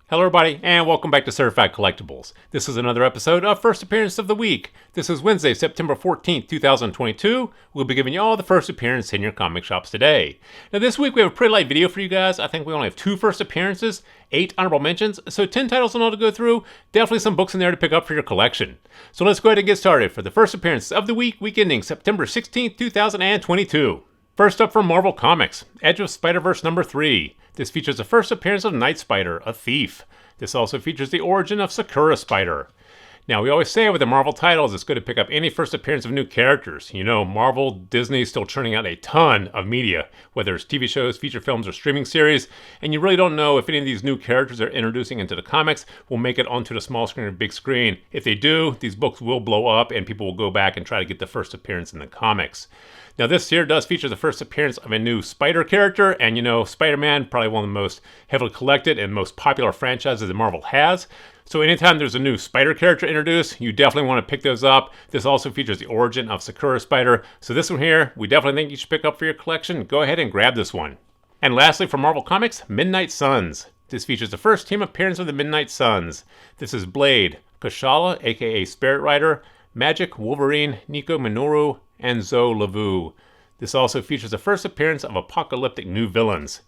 Hello everybody, and welcome back to Certified Collectibles. This is another episode of First Appearance of the Week. This is Wednesday, September 14th, 2022. We'll be giving you all the first appearance in your comic shops today. Now this week we have a pretty light video for you guys. I think we only have 2 first appearances, 8 honorable mentions, so 10 titles in all to go through. Definitely some books in there to pick up for your collection. So let's go ahead and get started for the first appearance of the week ending September 16th, 2022. First up from Marvel Comics, Edge of Spider-Verse number 3. This features the first appearance of Night Spider, a thief. This also features the origin of Sakura Spider. Now, we always say with the Marvel titles, it's good to pick up any first appearance of new characters. You know, Marvel, Disney is still churning out a ton of media, whether it's TV shows, feature films, or streaming series, and you really don't know if any of these new characters they're introducing into the comics will make it onto the small screen or big screen. If they do, these books will blow up and people will go back and try to get the first appearance in the comics. Now this here does feature the first appearance of a new Spider character, and you know, Spider-Man, probably one of the most heavily collected and most popular franchises that Marvel has. So anytime there's a new Spider character introduced, you definitely want to pick those up. This also features the origin of Sakura Spider. So this one here, we definitely think you should pick up for your collection. Go ahead and grab this one. And lastly, from Marvel Comics, Midnight Suns. This features the first team appearance of the Midnight Suns. This is Blade, Kushala, aka Spirit Rider, Magic, Wolverine, Nico Minoru, and Zoe Lavu. This also features the first appearance of apocalyptic new villains.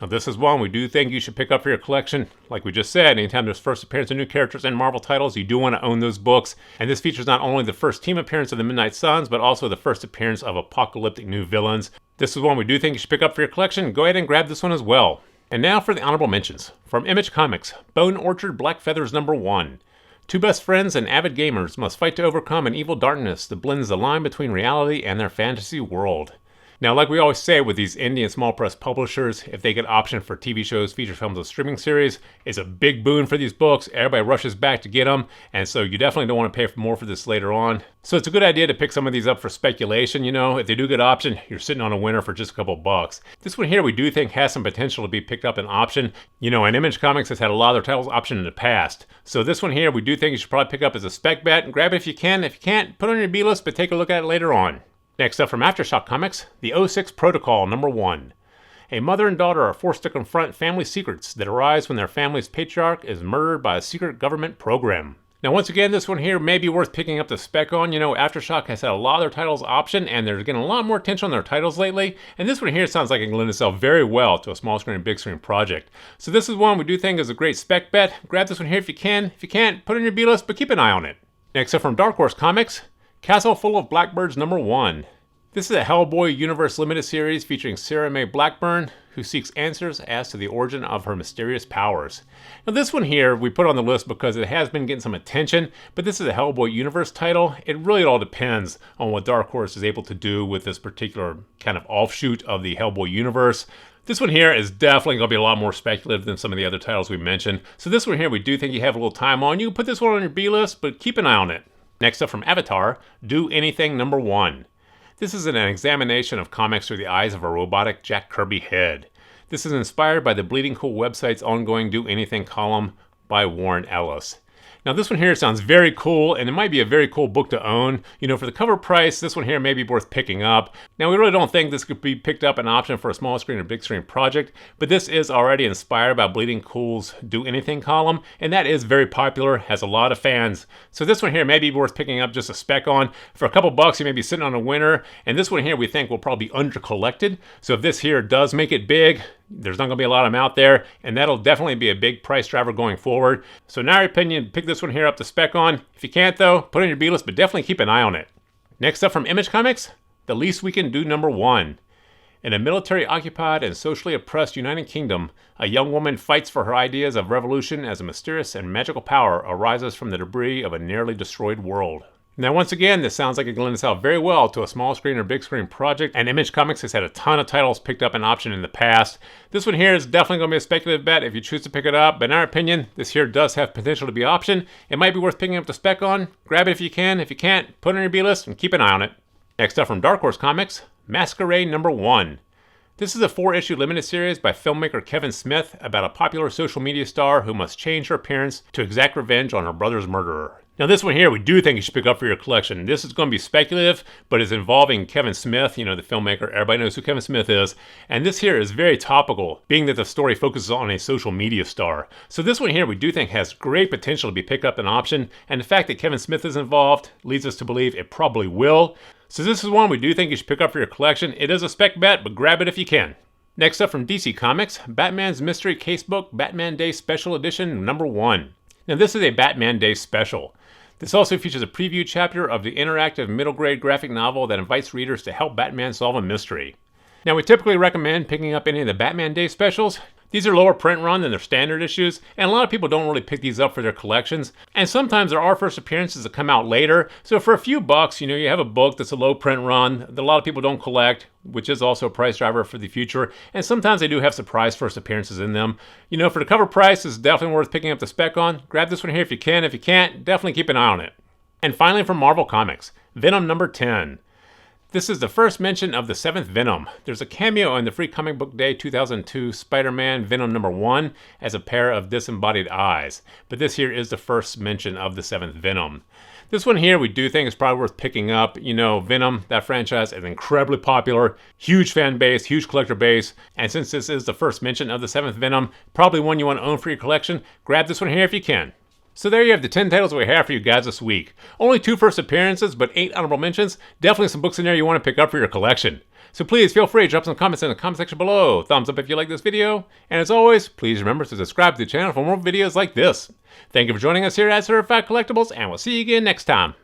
Now this is one we do think you should pick up for your collection. Like we just said, anytime there's first appearance of new characters in Marvel titles, you do want to own those books. And this features not only the first team appearance of the Midnight Suns, but also the first appearance of apocalyptic new villains. This is one we do think you should pick up for your collection. Go ahead and grab this one as well. And now for the honorable mentions. From Image Comics, Bone Orchard Black Feathers number 1. Two best friends and avid gamers must fight to overcome an evil darkness that blends the line between reality and their fantasy world. Now, like we always say with these indie and small press publishers, if they get option for TV shows, feature films, or streaming series, it's a big boon for these books. Everybody rushes back to get them, and so you definitely don't want to pay for more for this later on. So it's a good idea to pick some of these up for speculation. You know, if they do get option, you're sitting on a winner for just a couple bucks. This one here we do think has some potential to be picked up in option. You know, and Image Comics has had a lot of their titles optioned in the past. So this one here we do think you should probably pick up as a spec bet and grab it if you can. If you can't, put it on your B list, but take a look at it later on. Next up from Aftershock Comics, the 06 Protocol number 1. A mother and daughter are forced to confront family secrets that arise when their family's patriarch is murdered by a secret government program. Now once again, this one here may be worth picking up the spec on. You know, Aftershock has had a lot of their titles optioned, and they're getting a lot more attention on their titles lately. And this one here sounds like it can lend itself very well to a small screen and big screen project. So this is one we do think is a great spec bet. Grab this one here if you can. If you can't, put it on your B list, but keep an eye on it. Next up from Dark Horse Comics, Castle Full of Blackbirds number 1. This is a Hellboy Universe Limited series featuring Sarah Mae Blackburn, who seeks answers as to the origin of her mysterious powers. Now this one here we put on the list because it has been getting some attention, but this is a Hellboy Universe title. It really all depends on what Dark Horse is able to do with this particular kind of offshoot of the Hellboy universe. This one here is definitely going to be a lot more speculative than some of the other titles we mentioned. So this one here we do think you have a little time on. You can put this one on your B list, but keep an eye on it. Next up from Avatar, Do Anything number 1. This is an examination of comics through the eyes of a robotic Jack Kirby head. This is inspired by the Bleeding Cool website's ongoing Do Anything column by Warren Ellis. Now this one here sounds very cool, and it might be a very cool book to own. You know, for the cover price, this one here may be worth picking up. Now we really don't think this could be picked up an option for a small screen or big screen project, but this is already inspired by Bleeding Cool's Do Anything column, and that is very popular, has a lot of fans. So this one here may be worth picking up just a spec on. For a couple bucks, you may be sitting on a winner, and this one here we think will probably be under collected. So if this here does make it big, there's not going to be a lot of them out there, and that'll definitely be a big price driver going forward. So in our opinion, pick this one here up to spec on. If you can't though, put it on your B list, but definitely keep an eye on it. Next up from Image Comics, The Least We Can Do number 1. In a military-occupied and socially oppressed United Kingdom, a young woman fights for her ideas of revolution as a mysterious and magical power arises from the debris of a nearly destroyed world. Now once again, this sounds like it can lend itself very well to a small screen or big screen project, and Image Comics has had a ton of titles picked up in option in the past. This one here is definitely going to be a speculative bet if you choose to pick it up, but in our opinion, this here does have potential to be option. It might be worth picking up the spec on. Grab it if you can. If you can't, put it on your B list and keep an eye on it. Next up from Dark Horse Comics, Masquerade number 1. This is a 4-issue limited series by filmmaker Kevin Smith about a popular social media star who must change her appearance to exact revenge on her brother's murderer. Now this one here, we do think you should pick up for your collection. This is going to be speculative, but it's involving Kevin Smith, the filmmaker. Everybody knows who Kevin Smith is. And this here is very topical, being that the story focuses on a social media star. So this one here, we do think has great potential to be picked up an option. And the fact that Kevin Smith is involved leads us to believe it probably will. So this is one we do think you should pick up for your collection. It is a spec bet, but grab it if you can. Next up from DC Comics, Batman's Mystery Casebook Batman Day Special Edition #1. Now this is a Batman Day special. This also features a preview chapter of the interactive middle-grade graphic novel that invites readers to help Batman solve a mystery. Now, we typically recommend picking up any of the Batman Day specials. These are lower print run than their standard issues, and a lot of people don't really pick these up for their collections. And sometimes there are first appearances that come out later, so for a few bucks, you have a book that's a low print run that a lot of people don't collect, which is also a price driver for the future. And sometimes they do have surprise first appearances in them. For the cover price, it's definitely worth picking up the spec on. Grab this one here if you can. If you can't, definitely keep an eye on it. And finally, from Marvel Comics, Venom #10. This is the first mention of the 7th Venom. There's a cameo in the Free Comic Book Day 2002 Spider-Man Venom #1 as a pair of disembodied eyes. But this here is the first mention of the 7th Venom. This one here we do think is probably worth picking up. Venom, that franchise, is incredibly popular, huge fan base, huge collector base, and since this is the first mention of the 7th Venom, probably one you want to own for your collection, grab this one here if you can. So there you have the 10 titles we have for you guys this week. Only 2 first appearances, but 8 honorable mentions. Definitely some books in there you want to pick up for your collection. So please feel free to drop some comments in the comment section below. Thumbs up if you like this video. And as always, please remember to subscribe to the channel for more videos like this. Thank you for joining us here at Certified Collectibles, and we'll see you again next time.